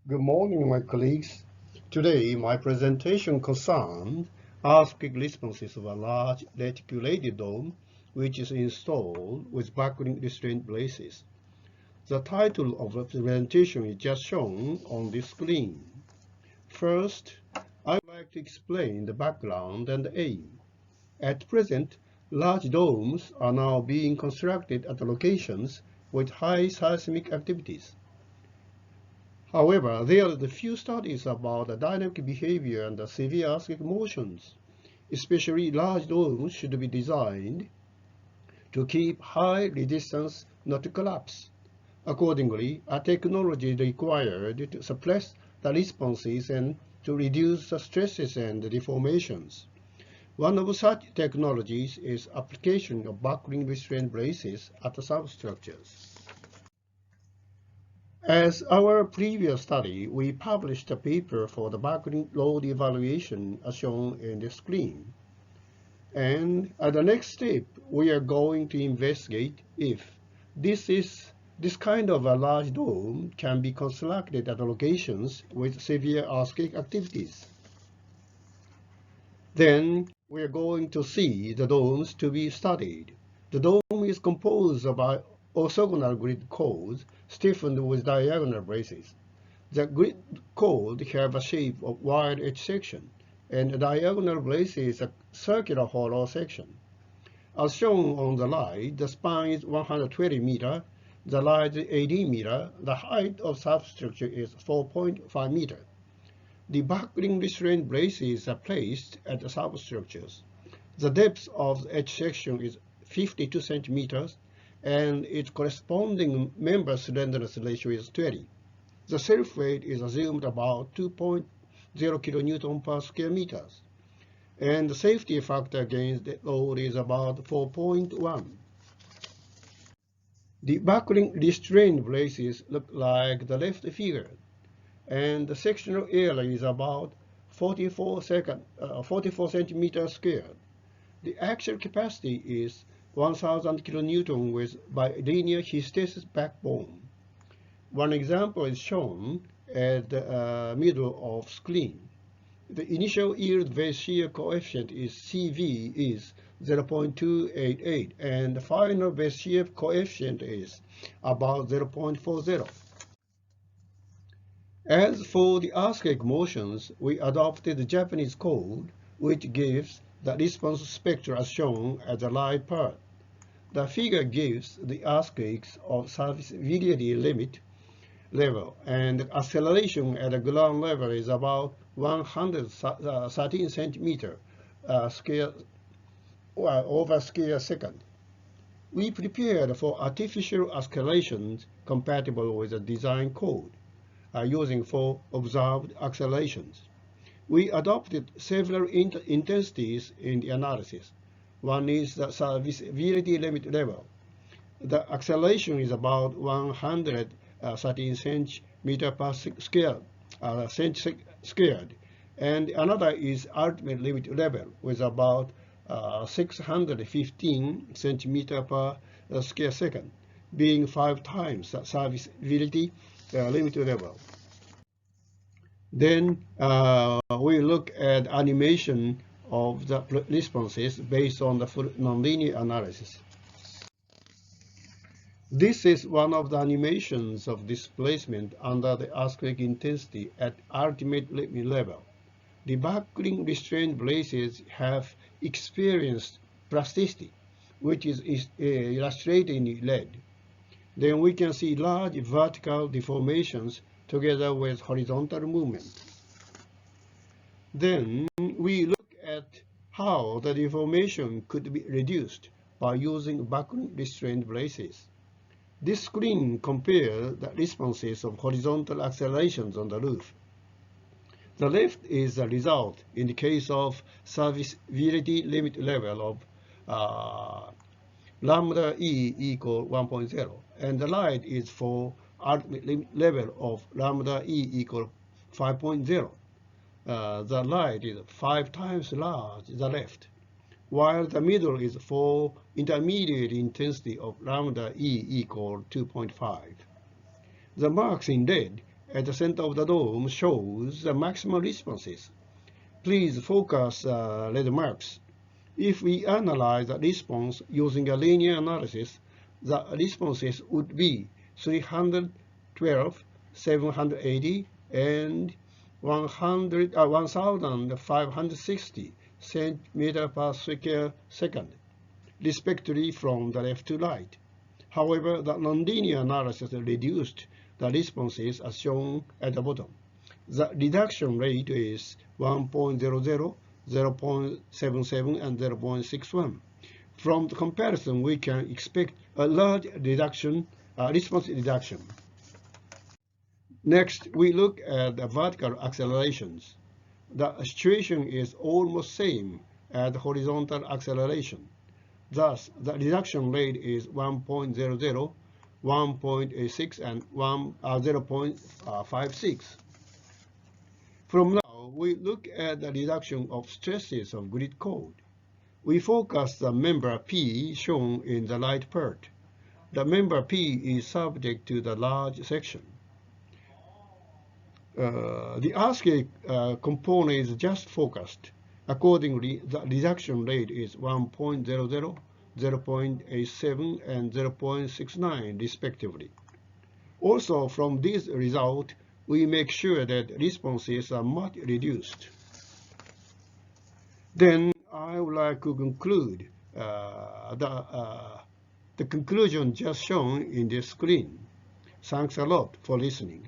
Good morning, my colleagues. Today, my presentation concerns earthquake responses of a large reticulated dome which is installed with buckling restraint braces. The title of the presentation is just shown on this screen. First, I would like to explain the background and the aim. At present, large domes are now being constructed at locations with high seismic activities. However, there are the few studies about the dynamic behavior and the severe earthquake motions. Especially large domes should be designed to keep high resistance not to collapse. Accordingly, a technology is required to suppress the responses and to reduce the stresses and deformations. One of such technologies is application of buckling restraint braces at the substructures. As our previous study, we published a paper for the buckling load evaluation as shown in the screen. And at the next step, we are going to investigate if this kind of a large dome can be constructed at locations with severe earthquake activities. Then we are going to see the domes to be studied. The dome is composed of orthogonal grid cores stiffened with diagonal braces. The grid cores have a shape of wide edge section, and the diagonal braces a circular hollow section. As shown on the slide, the span is 120 meters, the length is 80 meters, the height of substructure is 4.5 meters. The buckling restraint braces are placed at the substructures. The depth of the edge section is 52 centimeters, and its corresponding member slenderness ratio is 20. The self-weight is assumed about 2.0 kilonewton per square meters, and the safety factor against the load is about 4.1. The buckling restraint braces look like the left figure, and the sectional area is about 44 centimeters squared. The actual capacity is 1,000 kilonewton with bilinear hysteresis backbone. One example is shown at the middle of screen. The initial yield base shear coefficient is CV is 0.288, and the final base shear coefficient is about 0.40. As for the earthquake motions, we adopted the Japanese code, which gives the response spectra as shown at the right part. The figure gives the earthquakes of serviceability limit level, and the acceleration at the ground level is about 113 centimeters over square second. We prepared for artificial accelerations compatible with the design code, using 4 observed accelerations. We adopted several intensities in the analysis. One is the serviceability limit level. The acceleration is about 113 centimeters per squared, and another is ultimate limit level with about 615 centimeters per square second, being 5 times the serviceability limit level. Then we look at animation of the responses based on the full nonlinear analysis. This is one of the animations of displacement under the earthquake intensity at ultimate limit level. The buckling restraint braces have experienced plasticity, which is illustrated in red. Then we can see large vertical deformations together with horizontal movement. Then we look at how the deformation could be reduced by using buckling restraint braces. This screen compares the responses of horizontal accelerations on the roof. The left is the result in the case of serviceability limit level of lambda E equal 1.0, and the right is for ultimate limit level of lambda E equal 5.0. The right is 5 times large the left, while the middle is for intermediate intensity of lambda E equal 2.5. The marks in red at the center of the dome shows the maximum responses. Please focus red marks. If we analyze the response using a linear analysis, the responses would be 312, 780, and 1560 centimeter per square second, respectively from the left to right. However, the nonlinear analysis reduced the responses as shown at the bottom. The reduction rate is 1.00, 0.77, and 0.61. From the comparison, we can expect a large reduction, response reduction. Next, we look at the vertical accelerations. The situation is almost same as horizontal acceleration. Thus, the reduction rate is 1.00, 1.86, and 0.56. From now, we look at the reduction of stresses of grid code. We focus the member P shown in the right part. The member P is subject to the large section. The earthquake component is just focused. Accordingly, the reduction rate is 1.00, 0.87, and 0.69 respectively. Also, from this result, we make sure that responses are much reduced. Then I would like to conclude the conclusion just shown in this screen. Thanks a lot for listening.